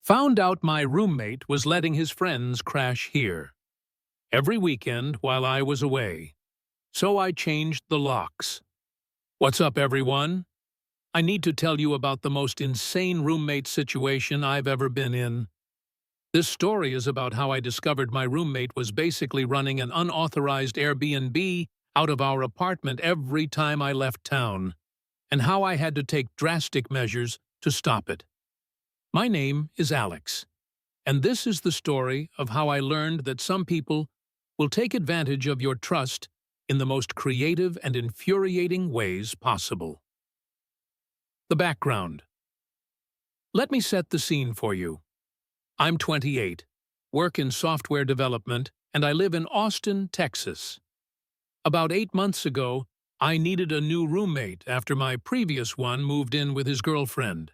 Found out my roommate was letting his friends crash here every weekend while I was away. So I changed the locks. What's up, everyone? I need to tell you about the most insane roommate situation I've ever been in. This story is about how I discovered my roommate was basically running an unauthorized Airbnb out of our apartment every time I left town, and how I had to take drastic measures to stop it. My name is Alex, and this is the story of how I learned that some people will take advantage of your trust in the most creative and infuriating ways possible. The background. Let me set the scene for you. I'm 28, work in software development, and I live in Austin, Texas. About 8 months ago, I needed a new roommate after my previous one moved in with his girlfriend.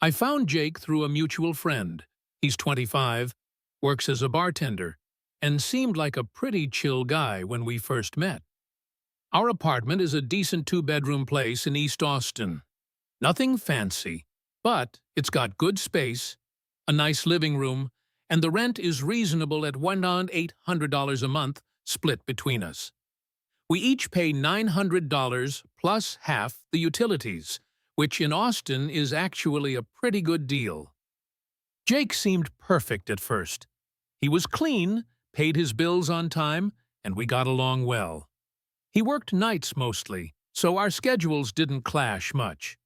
I found Jake through a mutual friend. He's 25, works as a bartender, and seemed like a pretty chill guy when we first met. Our apartment is a decent 2-bedroom place in East Austin. Nothing fancy, but it's got good space, a nice living room, and the rent is reasonable at $1,800 a month split between us. We each pay $900 plus half the utilities, which in Austin is actually a pretty good deal. Jake seemed perfect at first. He was clean, paid his bills on time, and we got along well. He worked nights mostly, so our schedules didn't clash much.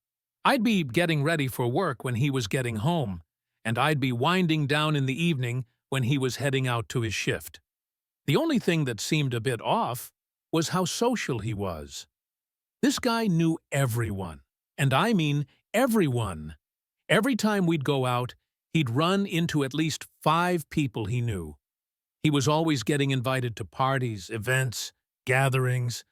I'd be getting ready for work when he was getting home, and I'd be winding down in the evening when he was heading out to his shift. The only thing that seemed a bit off was how social he was. This guy knew everyone. And I mean everyone. Every time we'd go out, he'd run into at least 5 people he knew. He was always getting invited to parties, events, gatherings.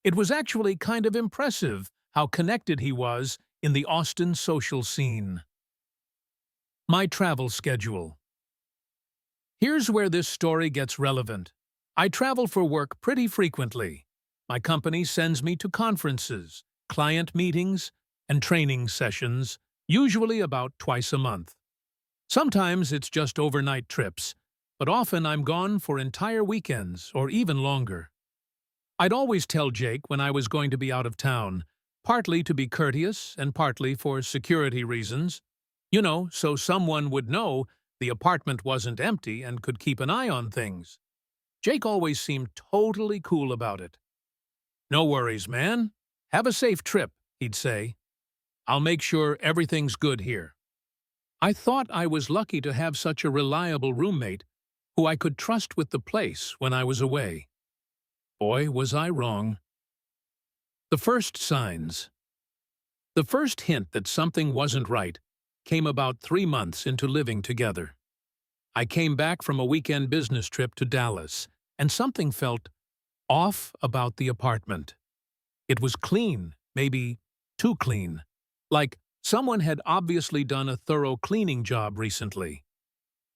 It was actually kind of impressive how connected he was in the Austin social scene. My travel schedule. Here's where this story gets relevant. I travel for work pretty frequently. My company sends me to conferences, client meetings, and training sessions, usually about twice a month. Sometimes it's just overnight trips, but often I'm gone for entire weekends or even longer. I'd always tell Jake when I was going to be out of town, partly to be courteous and partly for security reasons. So someone would know the apartment wasn't empty and could keep an eye on things. Jake always seemed totally cool about it. "No worries, man. Have a safe trip," he'd say. "I'll make sure everything's good here." I thought I was lucky to have such a reliable roommate who I could trust with the place when I was away. Boy, was I wrong. The first signs. The first hint that something wasn't right came about 3 months into living together. I came back from a weekend business trip to Dallas, and something felt off about the apartment. It was clean, maybe too clean. Like someone had obviously done a thorough cleaning job recently.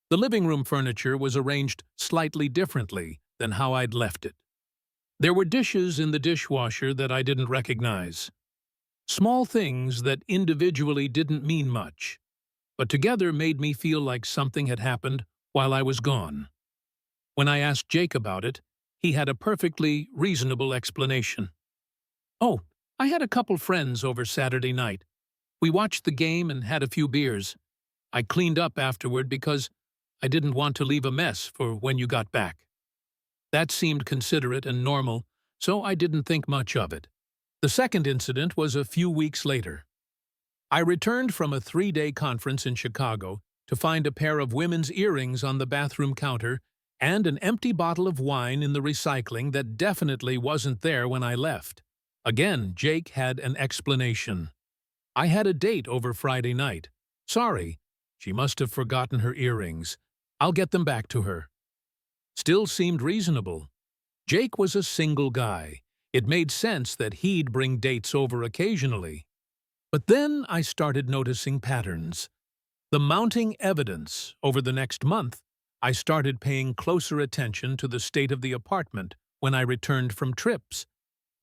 The living room furniture was arranged slightly differently than how I'd left it. There were dishes in the dishwasher that I didn't recognize. Small things that individually didn't mean much, but together made me feel like something had happened while I was gone. When I asked Jake about it, he had a perfectly reasonable explanation. "Oh, I had a couple friends over Saturday night. We watched the game and had a few beers. I cleaned up afterward because I didn't want to leave a mess for when you got back." That seemed considerate and normal, so I didn't think much of it. The second incident was a few weeks later. I returned from a 3-day conference in Chicago to find a pair of women's earrings on the bathroom counter and an empty bottle of wine in the recycling that definitely wasn't there when I left. Again, Jake had an explanation. "I had a date over Friday night. Sorry, she must have forgotten her earrings. I'll get them back to her." Still seemed reasonable. Jake was a single guy. It made sense that he'd bring dates over occasionally. But then I started noticing patterns. The mounting evidence over the next month, I started paying closer attention to the state of the apartment when I returned from trips.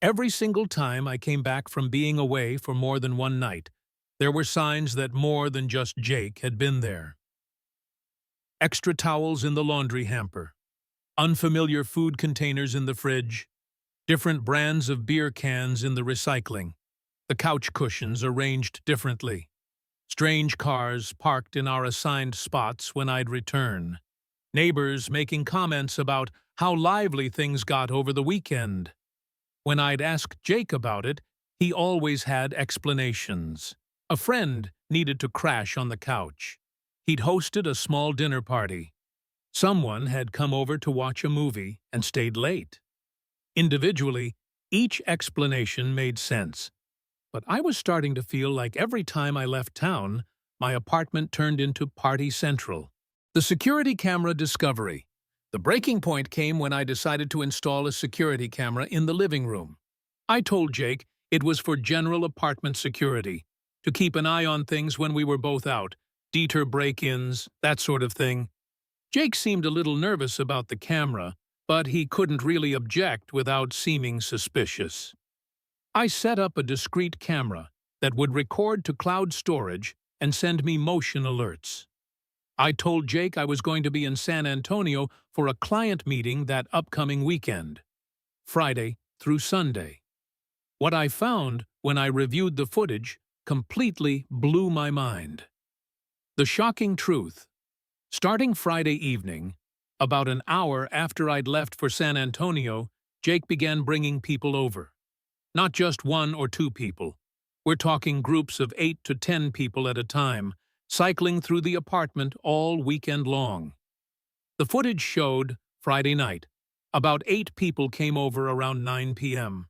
Every single time I came back from being away for more than one night, there were signs that more than just Jake had been there. extra towels in the laundry hamper, unfamiliar food containers in the fridge, different brands of beer cans in the recycling, the couch cushions arranged differently, strange cars parked in our assigned spots when I'd return, neighbors making comments about how lively things got over the weekend. When I'd ask Jake about it, he always had explanations. A friend needed to crash on the couch. He'd hosted a small dinner party. Someone had come over to watch a movie and stayed late. Individually, each explanation made sense. But I was starting to feel like every time I left town, my apartment turned into Party Central. The security camera discovery. The breaking point came when I decided to install a security camera in the living room. I told Jake it was for general apartment security, to keep an eye on things when we were both out, deter break-ins, that sort of thing. Jake seemed a little nervous about the camera, but he couldn't really object without seeming suspicious. I set up a discrete camera that would record to cloud storage and send me motion alerts. I told Jake I was going to be in San Antonio for a client meeting that upcoming weekend, Friday through Sunday. What I found when I reviewed the footage completely blew my mind. The shocking truth. Starting Friday evening, about an hour after I'd left for San Antonio, Jake began bringing people over. Not just 1 or 2 people. We're talking groups of 8 to 10 people at a time, cycling through the apartment all weekend long. The footage showed, Friday night, about 8 people came over around 9 p.m.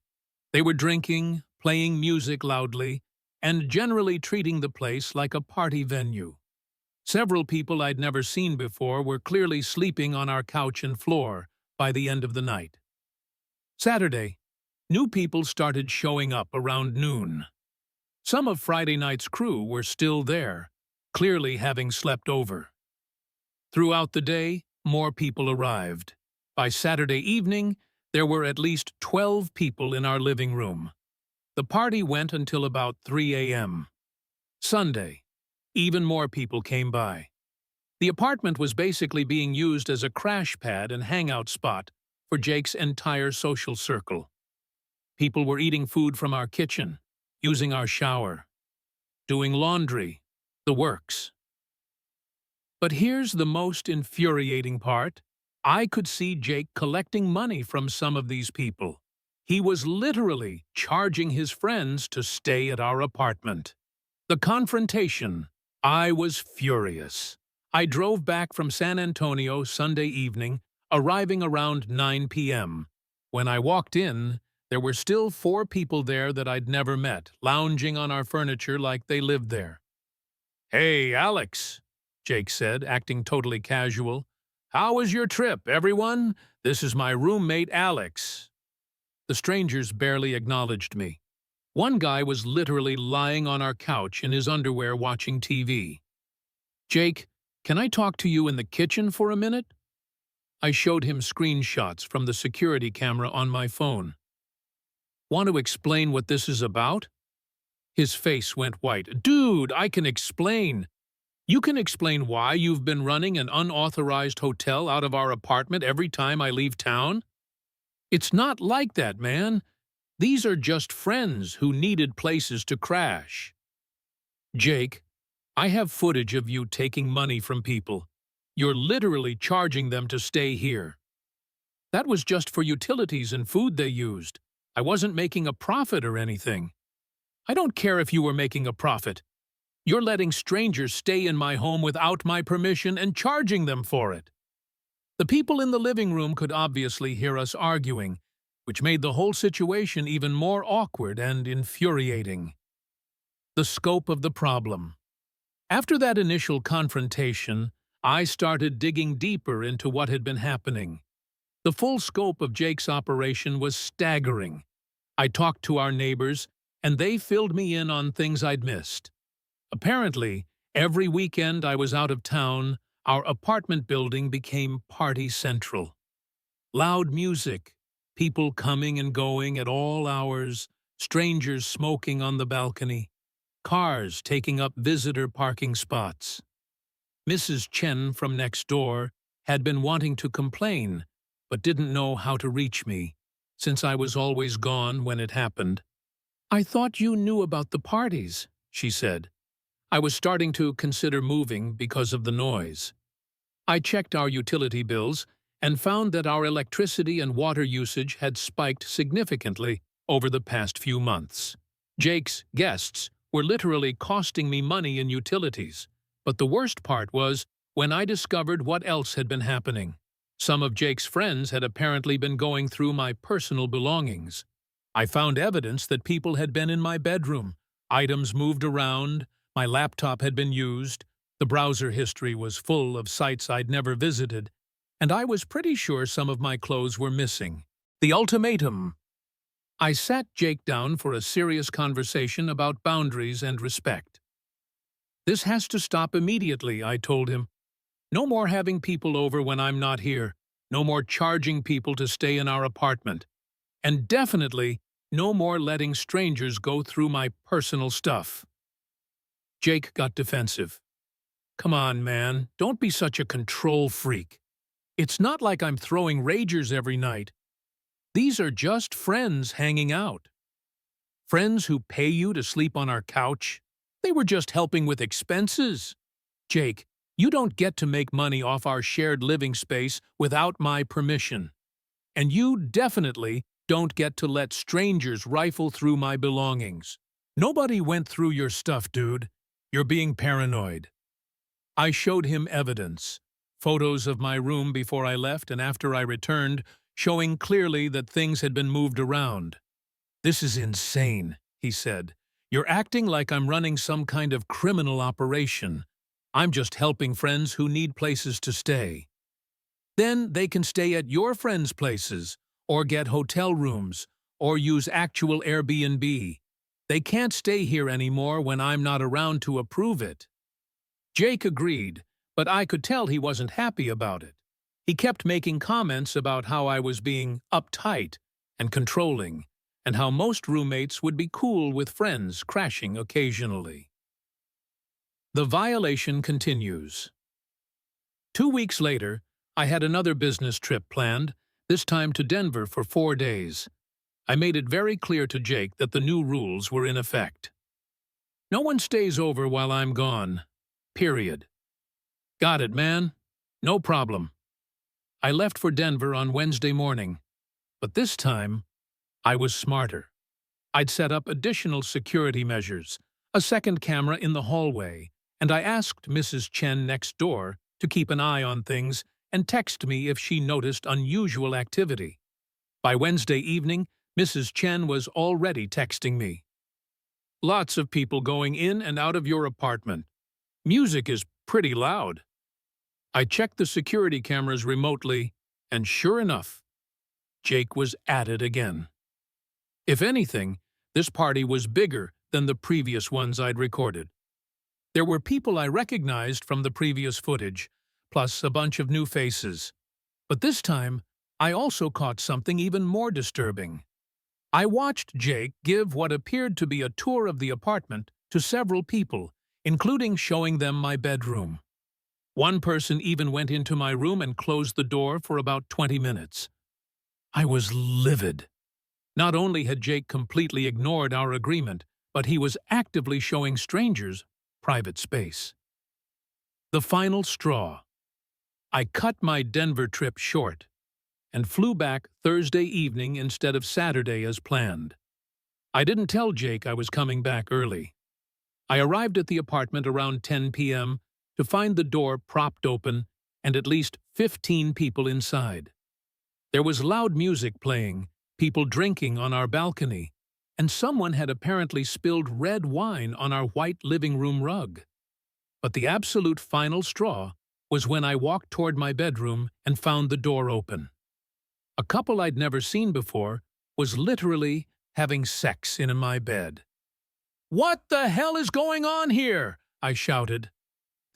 They were drinking, playing music loudly, and generally treating the place like a party venue. Several people I'd never seen before were clearly sleeping on our couch and floor by the end of the night. Saturday, new people started showing up around noon. Some of Friday night's crew were still there, clearly having slept over. Throughout the day, more people arrived. By Saturday evening, there were at least 12 people in our living room. The party went until about 3 a.m. Sunday, even more people came by. The apartment was basically being used as a crash pad and hangout spot for Jake's entire social circle. People were eating food from our kitchen, using our shower, doing laundry, the works. But here's the most infuriating part. I could see Jake collecting money from some of these people. He was literally charging his friends to stay at our apartment. The confrontation. I was furious. I drove back from San Antonio Sunday evening, arriving around 9 p.m. When I walked in, there were still 4 people there that I'd never met, lounging on our furniture like they lived there. "Hey, Alex," Jake said, acting totally casual. "How was your trip, everyone? This is my roommate, Alex." The strangers barely acknowledged me. One guy was literally lying on our couch in his underwear watching TV. "Jake, can I talk to you in the kitchen for a minute?" I showed him screenshots from the security camera on my phone. "Want to explain what this is about?" His face went white. "Dude, I can explain. You can explain why you've been running an unauthorized hotel out of our apartment every time I leave town? It's not like that, man. These are just friends who needed places to crash." "Jake, I have footage of you taking money from people. You're literally charging them to stay here. That was just for utilities and food they used. I wasn't making a profit or anything. I don't care if you were making a profit. You're letting strangers stay in my home without my permission and charging them for it." The people in the living room could obviously hear us arguing, which made the whole situation even more awkward and infuriating. The scope of the problem. After that initial confrontation, I started digging deeper into what had been happening. The full scope of Jake's operation was staggering. I talked to our neighbors, and they filled me in on things I'd missed. Apparently, every weekend I was out of town, our apartment building became Party Central. Loud music, people coming and going at all hours, strangers smoking on the balcony, cars taking up visitor parking spots. Mrs. Chen from next door had been wanting to complain, but didn't know how to reach me, since I was always gone when it happened. "I thought you knew about the parties," she said. I was starting to consider moving because of the noise. I checked our utility bills and found that our electricity and water usage had spiked significantly over the past few months. Jake's guests were literally costing me money in utilities, but the worst part was when I discovered what else had been happening. Some of Jake's friends had apparently been going through my personal belongings. I found evidence that people had been in my bedroom, items moved around, my laptop had been used, the browser history was full of sites I'd never visited, and I was pretty sure some of my clothes were missing. The ultimatum. I sat Jake down for a serious conversation about boundaries and respect. "This has to stop immediately," I told him. "No more having people over when I'm not here, no more charging people to stay in our apartment, and definitely no more letting strangers go through my personal stuff." Jake got defensive. "Come on, man, don't be such a control freak. It's not like I'm throwing ragers every night. These are just friends hanging out. Friends who pay you to sleep on our couch. They were just helping with expenses. Jake, you don't get to make money off our shared living space without my permission. And you definitely don't get to let strangers rifle through my belongings. Nobody went through your stuff, dude. You're being paranoid." I showed him evidence, photos of my room before I left and after I returned, showing clearly that things had been moved around. "This is insane," he said. "You're acting like I'm running some kind of criminal operation. I'm just helping friends who need places to stay. Then they can stay at your friends' places, or get hotel rooms, or use actual Airbnb. They can't stay here anymore when I'm not around to approve it." Jake agreed, but I could tell he wasn't happy about it. He kept making comments about how I was being uptight and controlling, and how most roommates would be cool with friends crashing occasionally. The violation continues. 2 weeks later, I had another business trip planned, this time to Denver for 4 days. I made it very clear to Jake that the new rules were in effect. "No one stays over while I'm gone. Period." "Got it, man. No problem." I left for Denver on Wednesday morning, but this time, I was smarter. I'd set up additional security measures, a second camera in the hallway, and I asked Mrs. Chen next door to keep an eye on things and text me if she noticed unusual activity. By Wednesday evening, Mrs. Chen was already texting me. "Lots of people going in and out of your apartment. Music is pretty loud." I checked the security cameras remotely, and sure enough, Jake was at it again. If anything, this party was bigger than the previous ones I'd recorded. There were people I recognized from the previous footage, plus a bunch of new faces. But this time, I also caught something even more disturbing. I watched Jake give what appeared to be a tour of the apartment to several people, including showing them my bedroom. One person even went into my room and closed the door for about 20 minutes. I was livid. Not only had Jake completely ignored our agreement, but he was actively showing strangers private space. The final straw. I cut my Denver trip short and flew back Thursday evening instead of Saturday as planned. I didn't tell Jake I was coming back early. I arrived at the apartment around 10 p.m. to find the door propped open and at least 15 people inside. There was loud music playing, people drinking on our balcony, and someone had apparently spilled red wine on our white living room rug. But the absolute final straw was when I walked toward my bedroom and found the door open. A couple I'd never seen before was literally having sex in my bed. "What the hell is going on here?" I shouted.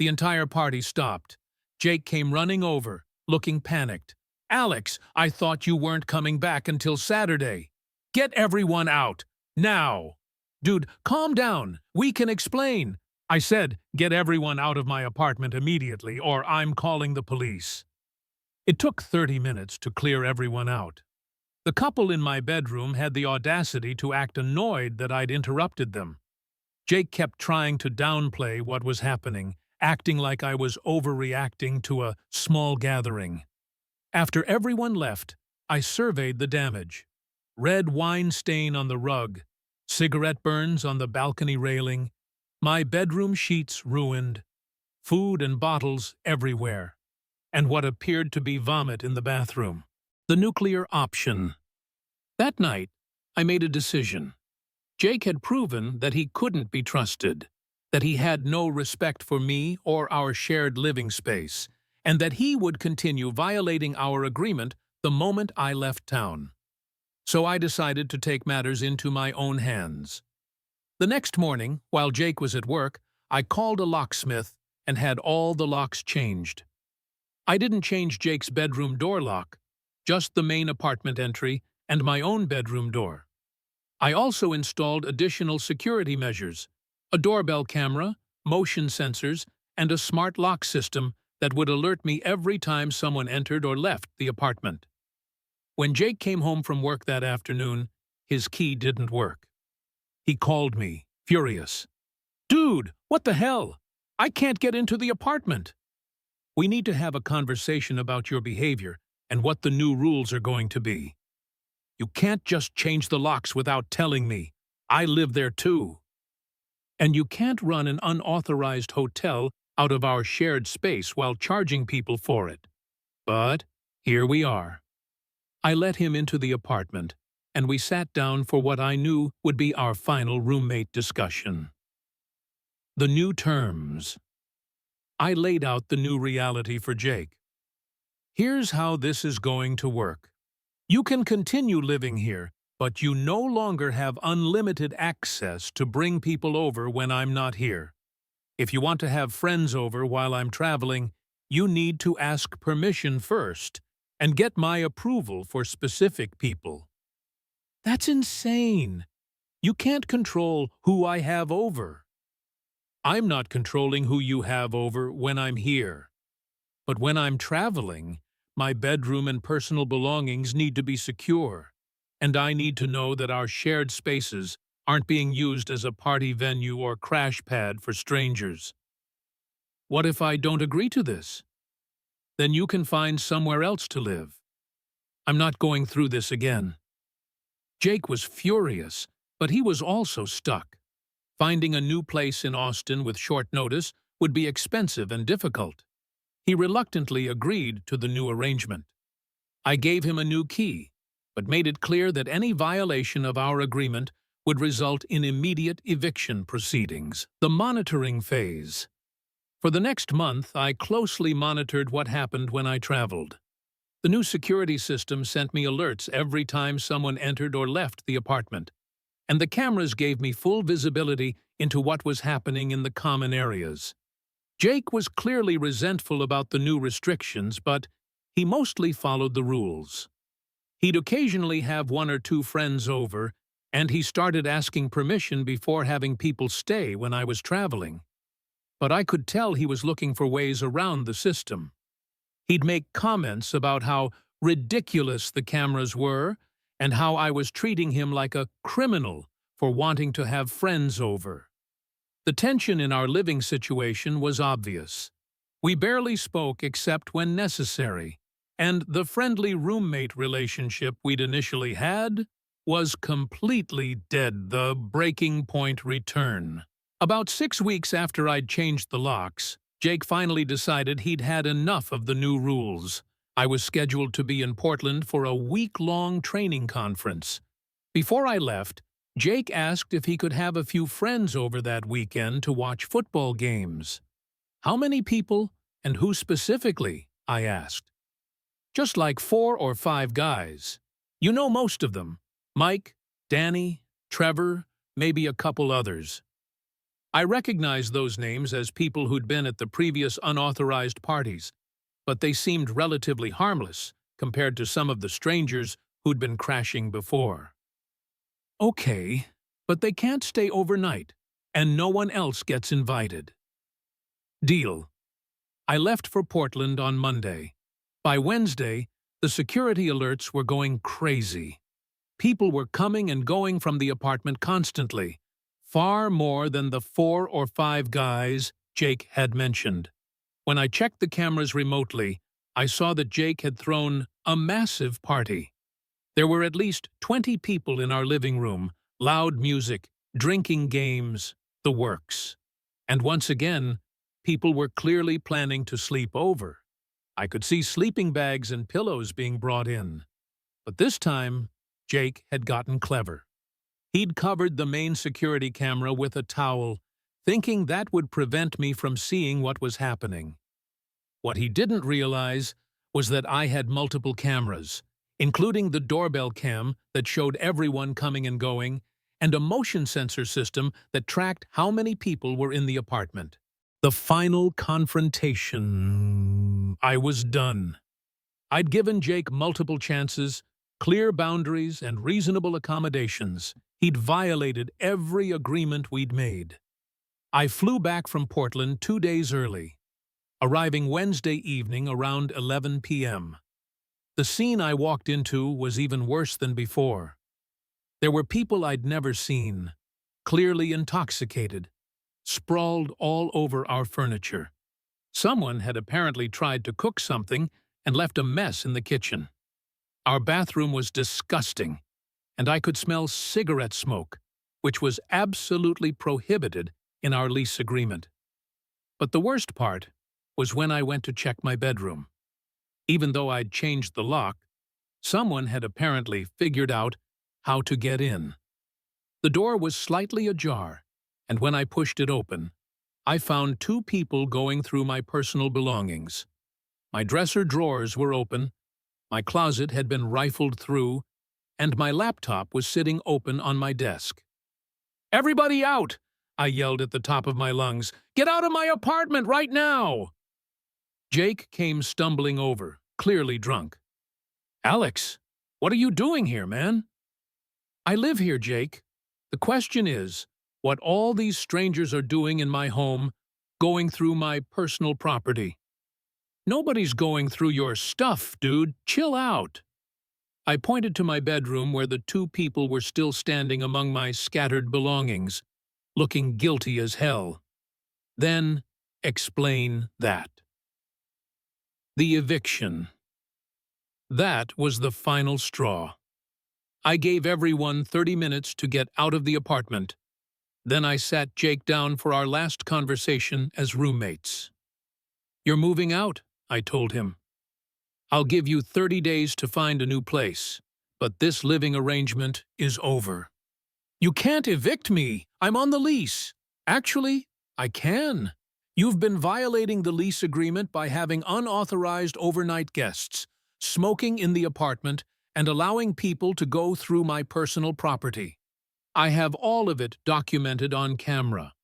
The entire party stopped. Jake came running over, looking panicked. "Alex, I thought you weren't coming back until Saturday. Get everyone out, now." "Dude, calm down. We can explain." I said, "Get everyone out of my apartment immediately, or I'm calling the police." It took 30 minutes to clear everyone out. The couple in my bedroom had the audacity to act annoyed that I'd interrupted them. Jake kept trying to downplay what was happening, acting like I was overreacting to a small gathering. After everyone left, I surveyed the damage. Red wine stain on the rug, cigarette burns on the balcony railing, my bedroom sheets ruined, food and bottles everywhere, and what appeared to be vomit in the bathroom. The nuclear option. That night, I made a decision. Jake had proven that he couldn't be trusted, that he had no respect for me or our shared living space, and that he would continue violating our agreement the moment I left town. So I decided to take matters into my own hands. The next morning, while Jake was at work, I called a locksmith and had all the locks changed. I didn't change Jake's bedroom door lock, just the main apartment entry and my own bedroom door. I also installed additional security measures, a doorbell camera, motion sensors, and a smart lock system that would alert me every time someone entered or left the apartment. When Jake came home from work that afternoon, his key didn't work. He called me, furious. "Dude, what the hell? I can't get into the apartment." "We need to have a conversation about your behavior and what the new rules are going to be. You can't just change the locks without telling me. I live there too. And you can't run an unauthorized hotel out of our shared space while charging people for it." But here we are. I let him into the apartment, and we sat down for what I knew would be our final roommate discussion. The new terms. I laid out the new reality for Jake. Here's how this is going to work. You can continue living here, but you no longer have unlimited access to bring people over when I'm not here. If you want to have friends over while I'm traveling, you need to ask permission first and get my approval for specific people. That's insane. You can't control who I have over. I'm not controlling who you have over when I'm here. But when I'm traveling, my bedroom and personal belongings need to be secure, and I need to know that our shared spaces aren't being used as a party venue or crash pad for strangers. What if I don't agree to this? Then you can find somewhere else to live. I'm not going through this again. Jake was furious, but he was also stuck. Finding a new place in Austin with short notice would be expensive and difficult. He reluctantly agreed to the new arrangement. I gave him a new key, but made it clear that any violation of our agreement would result in immediate eviction proceedings. The monitoring phase. For the next month, I closely monitored what happened when I traveled. The new security system sent me alerts every time someone entered or left the apartment, and the cameras gave me full visibility into what was happening in the common areas. Jake was clearly resentful about the new restrictions, but he mostly followed the rules. He'd occasionally have one or two friends over, and he started asking permission before having people stay when I was traveling. But I could tell he was looking for ways around the system. He'd make comments about how ridiculous the cameras were and how I was treating him like a criminal for wanting to have friends over. The tension in our living situation was obvious. We barely spoke except when necessary, and the friendly roommate relationship we'd initially had was completely dead. The breaking point return. About 6 weeks after I'd changed the locks, Jake finally decided he'd had enough of the new rules. I was scheduled to be in Portland for a week-long training conference. Before I left, Jake asked if he could have a few friends over that weekend to watch football games. "How many people, and who specifically?" I asked. "Just like 4 or 5 guys. You know most of them. Mike, Danny, Trevor, maybe a couple others." I recognized those names as people who'd been at the previous unauthorized parties, but they seemed relatively harmless compared to some of the strangers who'd been crashing before. "Okay, but they can't stay overnight. and no one else gets invited. Deal. I left for Portland on Monday. By Wednesday, the security alerts were going crazy. People were coming and going from the apartment constantly, far more than the 4 or 5 guys Jake had mentioned. When I checked the cameras remotely, I saw that Jake had thrown a massive party. There were at least 20 people in our living room, loud music, drinking games, the works. And once again, people were clearly planning to sleep over. I could see sleeping bags and pillows being brought in. But this time, Jake had gotten clever. He'd covered the main security camera with a towel, thinking that would prevent me from seeing what was happening. What he didn't realize was that I had multiple cameras, including the doorbell cam that showed everyone coming and going, and a motion sensor system that tracked how many people were in the apartment. The final confrontation. I was done. I'd given Jake multiple chances, clear boundaries, and reasonable accommodations. He'd violated every agreement we'd made. I flew back from Portland 2 days early, arriving Wednesday evening around 11 p.m. The scene I walked into was even worse than before. There were people I'd never seen, clearly intoxicated, sprawled all over our furniture. Someone had apparently tried to cook something and left a mess in the kitchen. Our bathroom was disgusting, and I could smell cigarette smoke, which was absolutely prohibited in our lease agreement. But the worst part was when I went to check my bedroom. Even though I'd changed the lock, someone had apparently figured out how to get in. The door was slightly ajar, and when I pushed it open, I found 2 people going through my personal belongings. My dresser drawers were open, my closet had been rifled through, and my laptop was sitting open on my desk. "Everybody out!" I yelled at the top of my lungs. "Get out of my apartment right now!" Jake came stumbling over, clearly drunk. "Alex, what are you doing here, man?" "I live here, Jake. The question is, what all these strangers are doing in my home, going through my personal property." "Nobody's going through your stuff, dude. Chill out." I pointed to my bedroom where the 2 people were still standing among my scattered belongings, looking guilty as hell. "Then explain that." The eviction. That was the final straw. I gave everyone 30 minutes to get out of the apartment. Then I sat Jake down for our last conversation as roommates. "You're moving out," I told him. "I'll give you 30 days to find a new place, but this living arrangement is over." "You can't evict me. I'm on the lease." "Actually, I can. You've been violating the lease agreement by having unauthorized overnight guests, smoking in the apartment, and allowing people to go through my personal property. I have all of it documented on camera."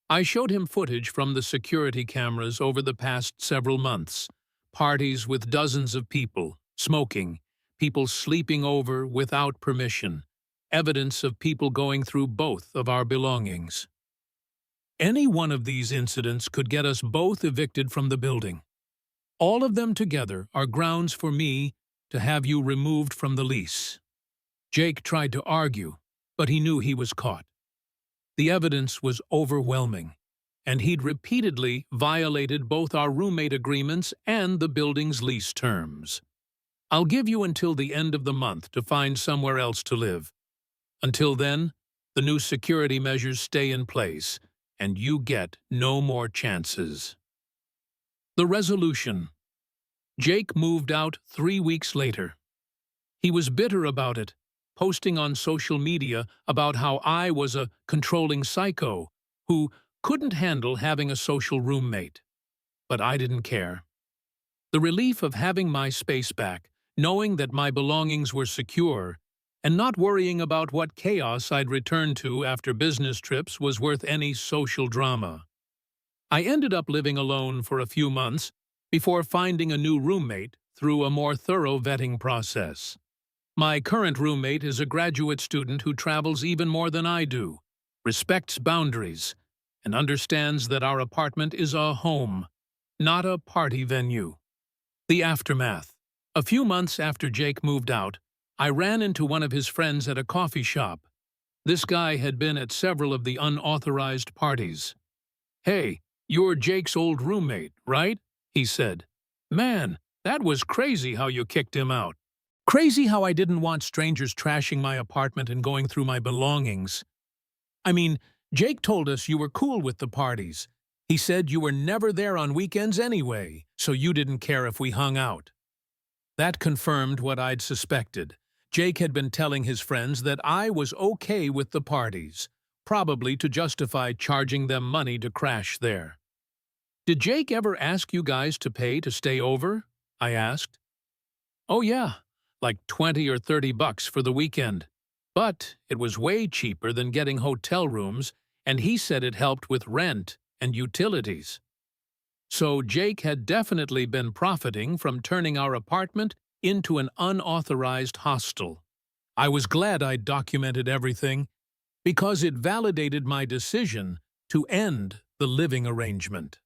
I showed him footage from the security cameras over the past several months. Parties with dozens of people, smoking, people sleeping over without permission, evidence of people going through both of our belongings. Any one of these incidents could get us both evicted from the building. All of them together are grounds for me to have you removed from the lease. Jake tried to argue, but he knew he was caught. The evidence was overwhelming, and he'd repeatedly violated both our roommate agreements and the building's lease terms. "I'll give you until the end of the month to find somewhere else to live. Until then, the new security measures stay in place, and you get no more chances." The resolution. Jake moved out 3 weeks later. He was bitter about it, posting on social media about how I was a controlling psycho who couldn't handle having a social roommate. But I didn't care. The relief of having my space back, knowing that my belongings were secure, and not worrying about what chaos I'd return to after business trips was worth any social drama. I ended up living alone for a few months before finding a new roommate through a more thorough vetting process. My current roommate is a graduate student who travels even more than I do, respects boundaries, and understands that our apartment is a home, not a party venue. The aftermath. A few months after Jake moved out, I ran into one of his friends at a coffee shop. This guy had been at several of the unauthorized parties. "Hey, you're Jake's old roommate, right?" he said. "Man, that was crazy how you kicked him out." Crazy how I didn't want strangers trashing my apartment and going through my belongings. I mean, Jake told us you were cool with the parties. He said you were never there on weekends anyway, so you didn't care if we hung out. That confirmed what I'd suspected. Jake had been telling his friends that I was okay with the parties, probably to justify charging them money to crash there. "Did Jake ever ask you guys to pay to stay over?" I asked. "Oh yeah, like 20 or 30 bucks for the weekend. But it was way cheaper than getting hotel rooms, and he said it helped with rent and utilities." So Jake had definitely been profiting from turning our apartment into an unauthorized hostel. I was glad I'd documented everything, because it validated my decision to end the living arrangement.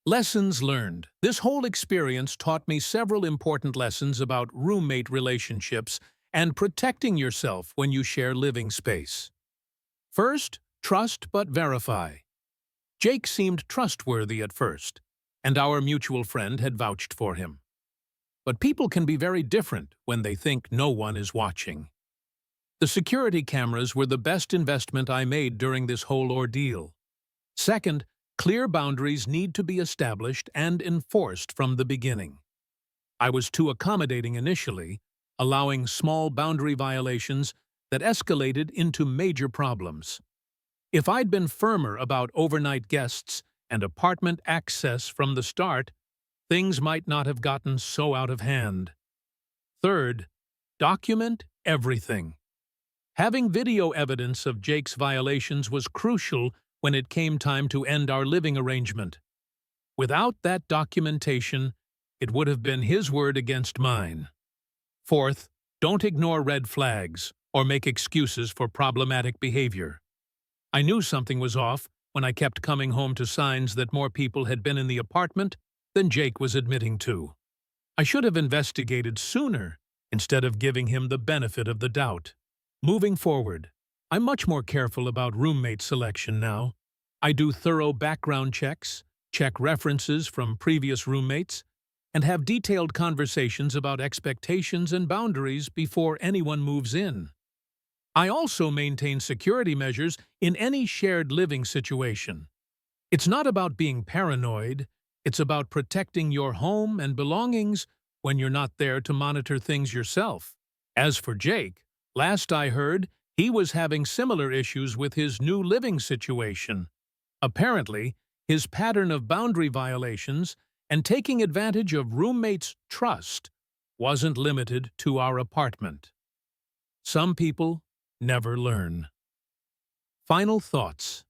Lessons learned. This whole experience taught me several important lessons about roommate relationships and protecting yourself when you share living space. First, trust but verify. Jake seemed trustworthy at first, and our mutual friend had vouched for him. But people can be very different when they think no one is watching. The security cameras were the best investment I made during this whole ordeal. Second, clear boundaries need to be established and enforced from the beginning. I was too accommodating initially, allowing small boundary violations that escalated into major problems. If I'd been firmer about overnight guests and apartment access from the start, things might not have gotten so out of hand. Third, document everything. Having video evidence of Jake's violations was crucial when it came time to end our living arrangement. Without that documentation, it would have been his word against mine. Fourth, don't ignore red flags or make excuses for problematic behavior. I knew something was off when I kept coming home to signs that more people had been in the apartment than Jake was admitting to. I should have investigated sooner instead of giving him the benefit of the doubt. Moving forward, I'm much more careful about roommate selection now. I do thorough background checks, check references from previous roommates, and have detailed conversations about expectations and boundaries before anyone moves in. I also maintain security measures in any shared living situation. It's not about being paranoid, it's about protecting your home and belongings when you're not there to monitor things yourself. As for Jake, last I heard, he was having similar issues with his new living situation. Apparently, his pattern of boundary violations and taking advantage of roommates' trust wasn't limited to our apartment. Some people never learn. Final thoughts.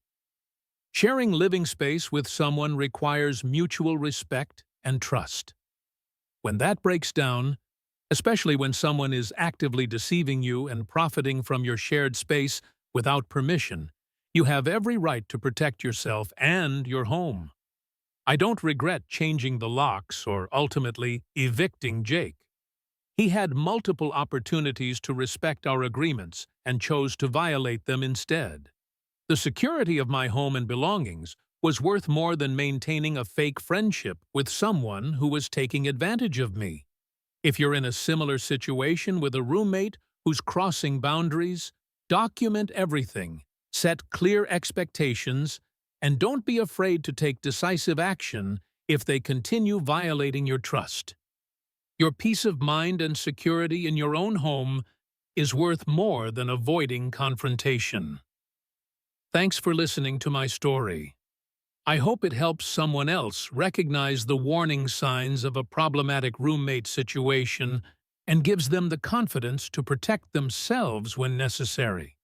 Sharing living space with someone requires mutual respect and trust. When that breaks down, especially when someone is actively deceiving you and profiting from your shared space without permission, you have every right to protect yourself and your home. I don't regret changing the locks or ultimately evicting Jake. He had multiple opportunities to respect our agreements and chose to violate them instead. The security of my home and belongings was worth more than maintaining a fake friendship with someone who was taking advantage of me. If you're in a similar situation with a roommate who's crossing boundaries, document everything, set clear expectations, and don't be afraid to take decisive action if they continue violating your trust. Your peace of mind and security in your own home is worth more than avoiding confrontation. Thanks for listening to my story. I hope it helps someone else recognize the warning signs of a problematic roommate situation and gives them the confidence to protect themselves when necessary.